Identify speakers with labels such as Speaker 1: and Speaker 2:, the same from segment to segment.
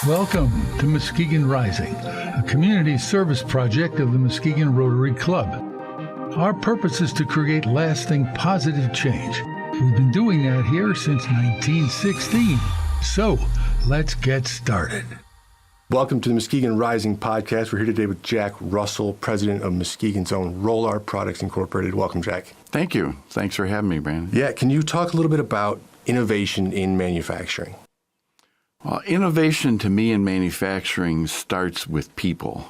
Speaker 1: Welcome to Muskegon Rising, a community service project of the Muskegon Rotary Club. Our purpose is to create lasting positive change. We've been doing that here since 1916. So, let's get started.
Speaker 2: Welcome to the Muskegon Rising podcast. We're here today with Jack Russell, president of Muskegon's own Rolar Products Incorporated. Welcome, Jack.
Speaker 3: Thank you. Thanks for having me, Brandon.
Speaker 2: Yeah, can you talk a little bit about innovation in manufacturing?
Speaker 3: Well, innovation to me in manufacturing starts with people.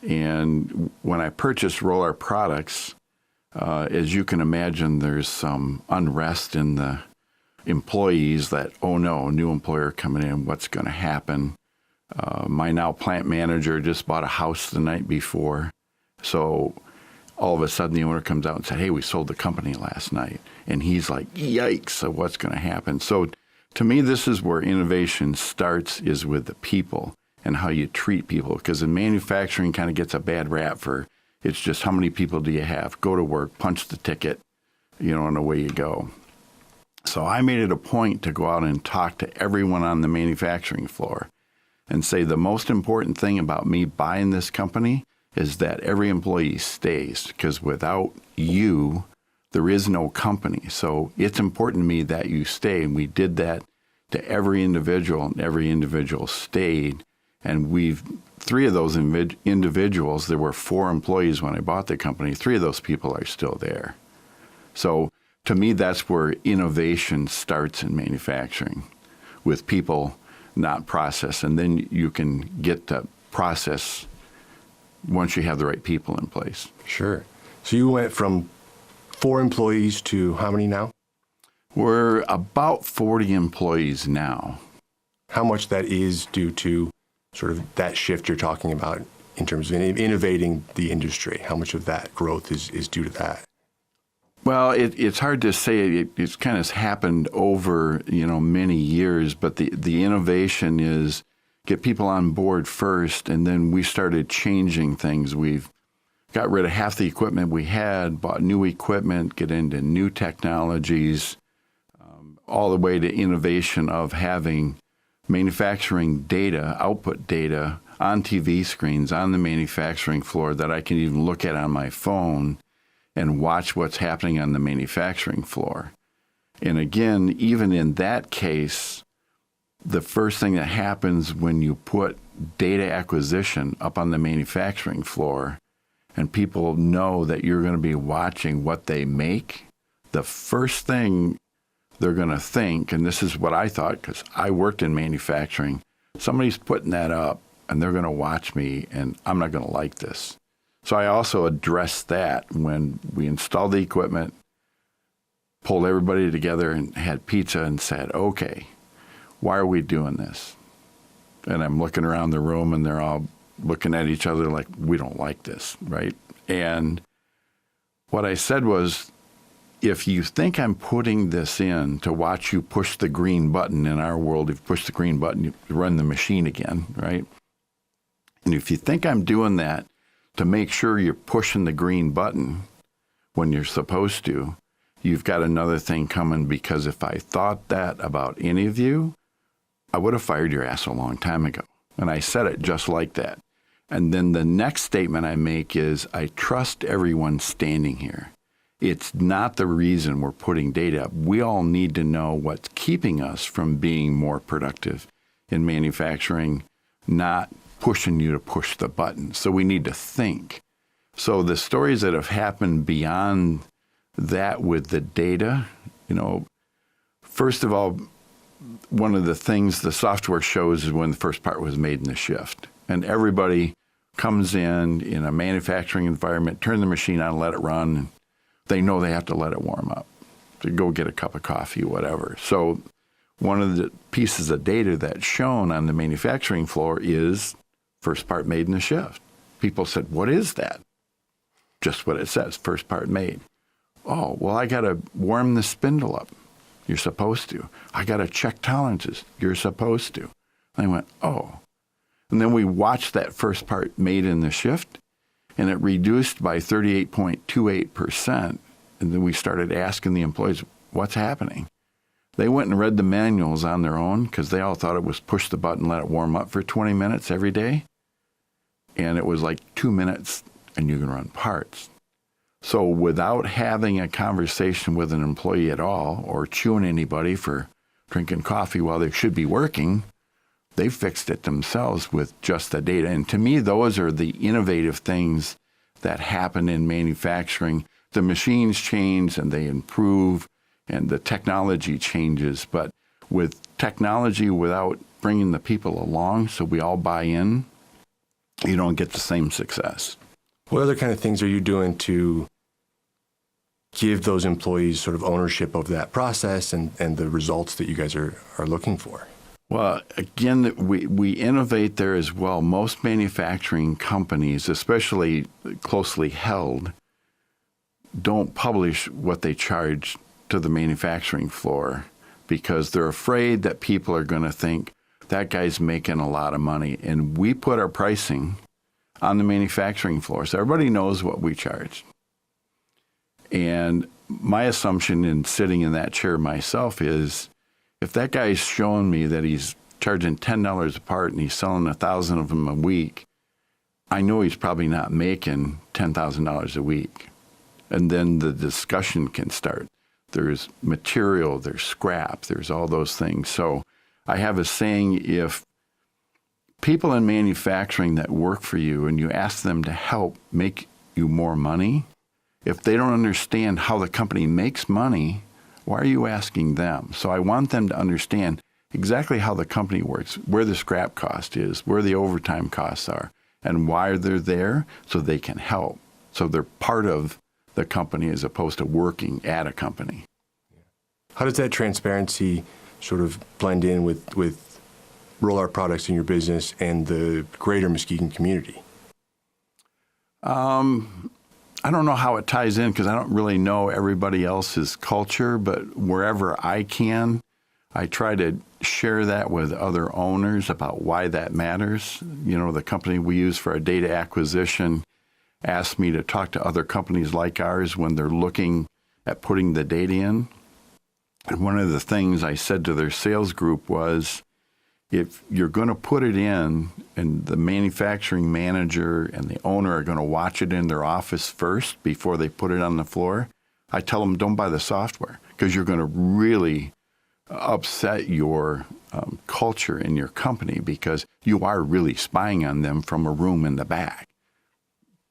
Speaker 3: And when I purchased Rolar Products, as you can imagine, there's some unrest in the employees that, oh no, new employer coming in, what's going to happen? My now plant manager just bought a house the night before. So all of a sudden the owner comes out and said, hey, we sold the company last night. And he's like, yikes, so what's going to happen? So to me, this is where innovation starts, is with the people and how you treat people. Because in manufacturing kind of gets a bad rap for, it's just how many people do you have? Go to work, punch the ticket, and away you go. So I made it a point to go out and talk to everyone on the manufacturing floor and say the most important thing about me buying this company is that every employee stays, because without you, there is no company. So it's important to me that you stay. And we did that to every individual, and every individual stayed. And three of those individuals, there were 4 employees when I bought the company, 3 of those people are still there. So to me, that's where innovation starts in manufacturing, with people, not process. And then you can get to process once you have the right people in place.
Speaker 2: Sure. So you went from 4 employees to how many now?
Speaker 3: We're about 40 employees now.
Speaker 2: How much that is due to sort of that shift you're talking about in terms of innovating the industry? How much of that growth is due to that?
Speaker 3: Well, it's hard to say. It's kind of happened over, many years, but the innovation is get people on board first, and then we started changing things. We've got rid of half the equipment we had, bought new equipment, get into new technologies, all the way to innovation of having manufacturing data, output data on TV screens on the manufacturing floor that I can even look at on my phone and watch what's happening on the manufacturing floor. And again, even in that case, the first thing that happens when you put data acquisition up on the manufacturing floor and people know that you're going to be watching what they make, the first thing they're going to think, and this is what I thought because I worked in manufacturing, somebody's putting that up and they're going to watch me and I'm not going to like this. So I also addressed that when we installed the equipment, pulled everybody together and had pizza and said, okay, why are we doing this? And I'm looking around the room and they're all looking at each other like, we don't like this, right? And what I said was, if you think I'm putting this in to watch you push the green button, in our world, if you push the green button, you run the machine again, right? And if you think I'm doing that to make sure you're pushing the green button when you're supposed to, you've got another thing coming, because if I thought that about any of you, I would have fired your ass a long time ago. And I said it just like that. And then the next statement I make is, I trust everyone standing here. It's not the reason we're putting data up. We all need to know what's keeping us from being more productive in manufacturing, not pushing you to push the button. So we need to think. So the stories that have happened beyond that with the data, first of all, one of the things the software shows is when the first part was made in the shift. And everybody comes in a manufacturing environment, turn the machine on, let it run. And they know they have to let it warm up to go get a cup of coffee, whatever. So one of the pieces of data that's shown on the manufacturing floor is first part made in the shift. People said, what is that? Just what it says, first part made. Oh, well, I got to warm the spindle up. You're supposed to. I got to check tolerances. You're supposed to. And I went, oh. And then we watched that first part made in the shift, and it reduced by 38.28%. And then we started asking the employees, what's happening? They went and read the manuals on their own because they all thought it was push the button, let it warm up for 20 minutes every day. And it was like 2 minutes and you can run parts. So without having a conversation with an employee at all or chewing anybody for drinking coffee while they should be working, they fixed it themselves with just the data. And to me, those are the innovative things that happen in manufacturing. The machines change and they improve and the technology changes. But with technology without bringing the people along so we all buy in, you don't get the same success.
Speaker 2: What other kind of things are you doing to give those employees sort of ownership of that process and the results that you guys are looking for?
Speaker 3: Well, again, we innovate there as well. Most manufacturing companies, especially closely held, don't publish what they charge to the manufacturing floor because they're afraid that people are going to think that guy's making a lot of money. And we put our pricing on the manufacturing floor, so everybody knows what we charge. And my assumption in sitting in that chair myself is if that guy's showing me that he's charging $10 a part and he's selling 1,000 of them a week, I know he's probably not making $10,000 a week. And then the discussion can start. There's material, there's scrap, there's all those things. So I have a saying, if people in manufacturing that work for you and you ask them to help make you more money, if they don't understand how the company makes money, why are you asking them? So I want them to understand exactly how the company works, where the scrap cost is, where the overtime costs are, and why they're there so they can help. So they're part of the company as opposed to working at a company.
Speaker 2: How does that transparency sort of blend in with Rolar Products in your business and the greater Muskegon community?
Speaker 3: I don't know how it ties in because I don't really know everybody else's culture, but wherever I can, I try to share that with other owners about why that matters. You know, the company we use for our data acquisition asked me to talk to other companies like ours when they're looking at putting the data in. And one of the things I said to their sales group was, if you're going to put it in and the manufacturing manager and the owner are going to watch it in their office first before they put it on the floor, I tell them don't buy the software because you're going to really upset your culture in your company because you are really spying on them from a room in the back.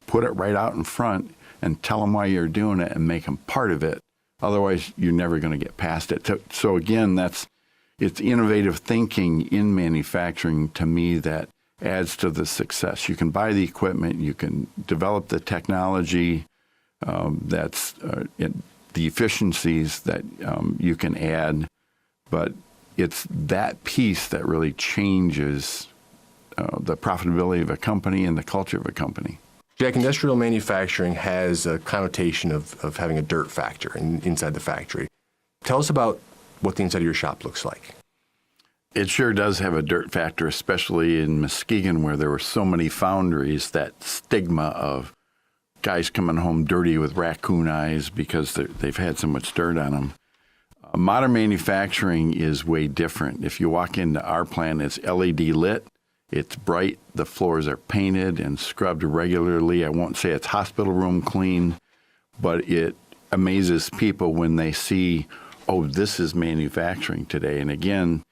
Speaker 3: Put it right out in front and tell them why you're doing it and make them part of it. Otherwise, you're never going to get past it. So again, it's innovative thinking in manufacturing to me that adds to the success. You can buy the equipment, you can develop the technology, that's the efficiencies that you can add, but it's that piece that really changes the profitability of a company and the culture of a company.
Speaker 2: Jack, industrial manufacturing has a connotation of having a dirt factor inside the factory. Tell us about what the inside of your shop looks like.
Speaker 3: It sure does have a dirt factor, especially in Muskegon where there were so many foundries, that stigma of guys coming home dirty with raccoon eyes because they've had so much dirt on them. Modern manufacturing is way different. If you walk into our plant, it's LED lit. It's bright. The floors are painted and scrubbed regularly. I won't say it's hospital room clean, but it amazes people when they see, oh, this is manufacturing today. And again,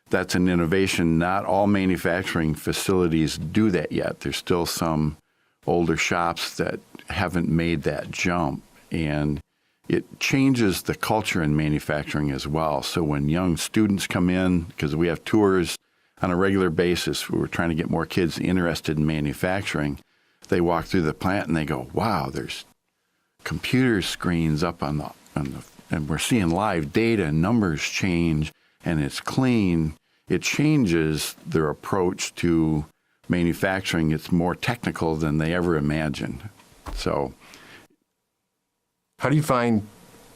Speaker 3: that's an innovation. Not all manufacturing facilities do that yet. There's still some older shops that haven't made that jump. And it changes the culture in manufacturing as well. So when young students come in, because we have tours on a regular basis, we're trying to get more kids interested in manufacturing, they walk through the plant and they go, wow, there's computer screens up on the and we're seeing live data and numbers change and it's clean. It changes their approach to manufacturing. It's more technical than they ever imagined. So,
Speaker 2: how do you find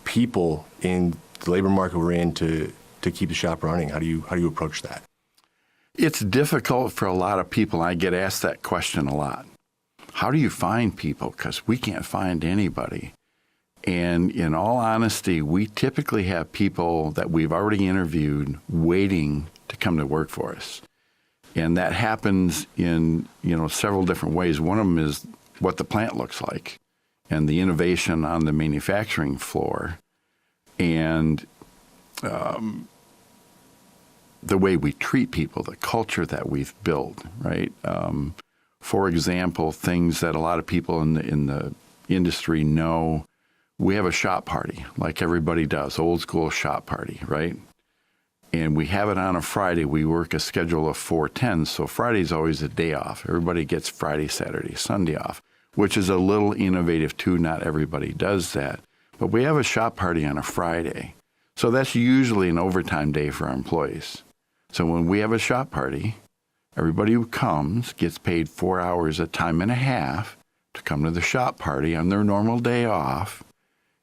Speaker 2: people in the labor market we're in to keep the shop running? How do you approach that?
Speaker 3: It's difficult for a lot of people. I get asked that question a lot. How do you find people? Because we can't find anybody. And in all honesty, we typically have people that we've already interviewed waiting to come to work for us. And that happens in, several different ways. One of them is what the plant looks like and the innovation on the manufacturing floor and the way we treat people, the culture that we've built, right? For example, things that a lot of people in the industry know, we have a shop party like everybody does, old school shop party, right? And we have it on a Friday. We work a schedule of 4/10, so Friday's always a day off. Everybody gets Friday, Saturday, Sunday off, which is a little innovative too. Not everybody does that. But we have a shop party on a Friday. So that's usually an overtime day for our employees. So when we have a shop party, everybody who comes gets paid 4 hours a time and a half to come to the shop party on their normal day off,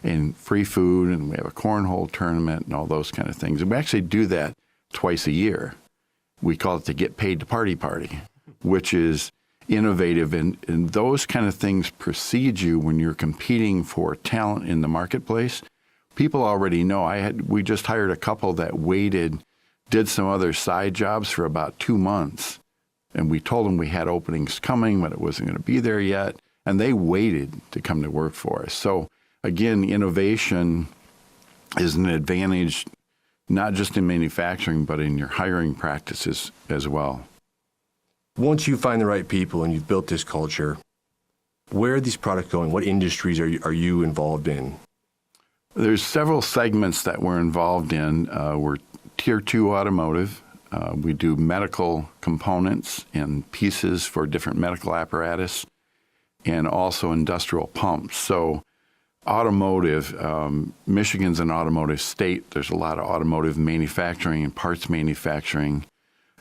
Speaker 3: and free food, and we have a cornhole tournament and all those kind of things. And we actually do that twice a year. We call it the Get Paid to Party, which is innovative. And those kind of things precede you when you're competing for talent in the marketplace. People already know. We just hired a couple that did some other side jobs for about 2 months. And we told them we had openings coming, but it wasn't going to be there yet. And they waited to come to work for us. So again, innovation is an advantage, not just in manufacturing, but in your hiring practices as well.
Speaker 2: Once you find the right people and you've built this culture, where are these products going? What industries are you involved in?
Speaker 3: There's several segments that we're involved in. We're Tier 2 automotive. We do medical components and pieces for different medical apparatus, and also industrial pumps. So automotive, Michigan's an automotive state. There's a lot of automotive manufacturing and parts manufacturing.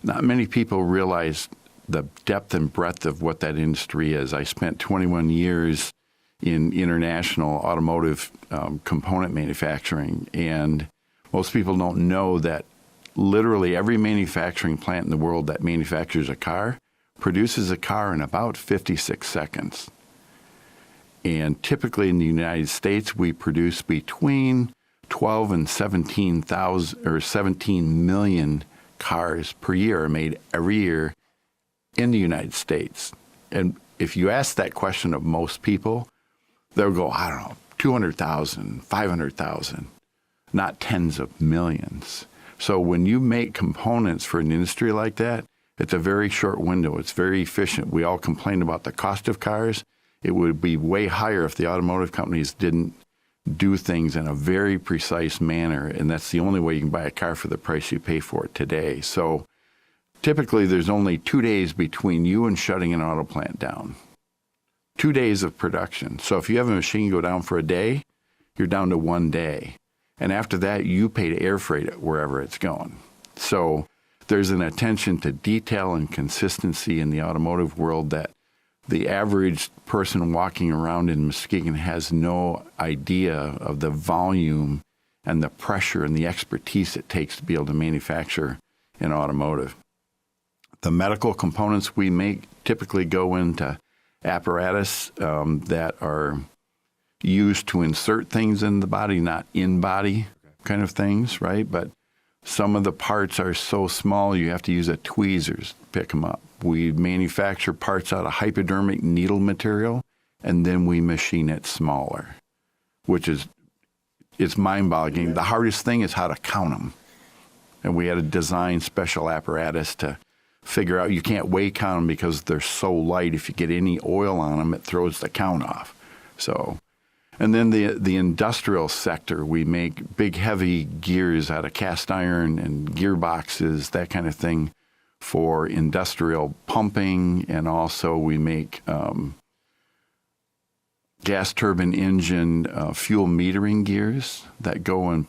Speaker 3: Not many people realize the depth and breadth of what that industry is. I spent 21 years in international automotive component manufacturing, and most people don't know that literally every manufacturing plant in the world that manufactures a car produces a car in about 56 seconds. And typically in the United States, we produce between 12 and 17 million cars per year are made every year in the United States. And if you ask that question of most people, they'll go, I don't know, 200,000, 500,000, not tens of millions. So when you make components for an industry like that, it's a very short window. It's very efficient. We all complain about the cost of cars. It would be way higher if the automotive companies didn't do things in a very precise manner, and that's the only way you can buy a car for the price you pay for it today. So typically there's only 2 days between you and shutting an auto plant down. 2 days of production. So if you have a machine go down for a day, you're down to 1 day. And after that, you pay to air freight it wherever it's going. So there's an attention to detail and consistency in the automotive world that the average person walking around in Muskegon has no idea of the volume and the pressure and the expertise it takes to be able to manufacture in automotive. The medical components we make typically go into apparatus that are used to insert things in the body, not in body kind of things, right? But some of the parts are so small you have to use a tweezers to pick them up. We manufacture parts out of hypodermic needle material, and then we machine it smaller, which is, it's mind-boggling. The hardest thing is how to count them. And we had to design special apparatus to figure out, you can't weight count them because they're so light. If you get any oil on them, it throws the count off. So, and then the industrial sector, we make big, heavy gears out of cast iron and gearboxes, that kind of thing, for industrial pumping. And also we make gas turbine engine fuel metering gears that go in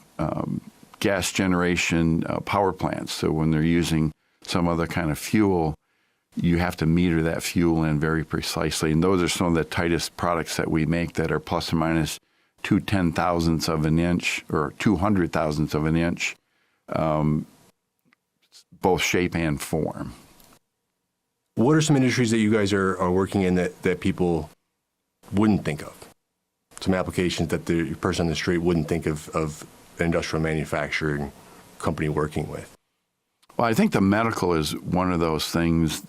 Speaker 3: gas generation power plants. So when they're using some other kind of fuel, you have to meter that fuel in very precisely. And those are some of the tightest products that we make that are plus or minus 2/10,000ths of an inch or 200,000ths of an inch, both shape and form.
Speaker 2: What are some industries that you guys are working in that people wouldn't think of? some applications that the person on the street wouldn't think of an industrial manufacturing company working with.
Speaker 3: Well, I think the medical is one of those things.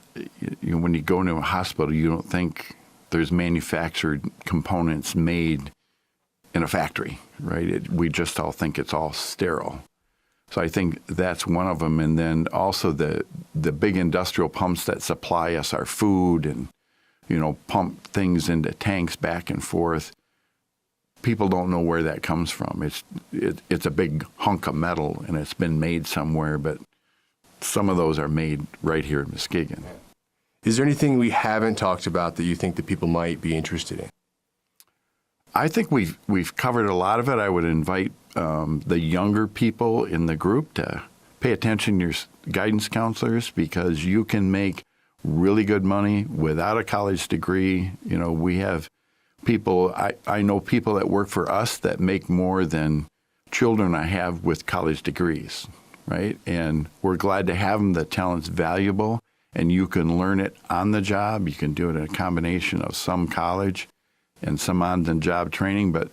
Speaker 3: When you go into a hospital, you don't think there's manufactured components made in a factory, right? We just all think it's all sterile. So I think that's one of them. And then also the big industrial pumps that supply us our food and, pump things into tanks back and forth. People don't know where that comes from. It's a big hunk of metal and it's been made somewhere, but some of those are made right here in Muskegon.
Speaker 2: Is there anything we haven't talked about that you think that people might be interested in?
Speaker 3: I think we've covered a lot of it. I would invite the younger people in the group to pay attention to your guidance counselors, because you can make really good money without a college degree. We have people, I know people that work for us that make more than children I have with college degrees, right? And we're glad to have them. The talent's valuable, and you can learn it on the job. You can do it in a combination of some college and some on-the-job training. But,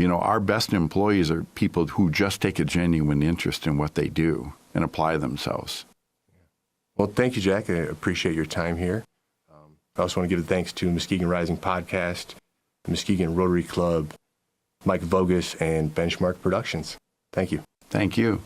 Speaker 3: our best employees are people who just take a genuine interest in what they do and apply themselves.
Speaker 2: Well, thank you, Jack. I appreciate your time here. I also want to give thanks to Muskegon Rising Podcast, Muskegon Rotary Club, Mike Vogus, and Benchmark Productions. Thank you.
Speaker 3: Thank you.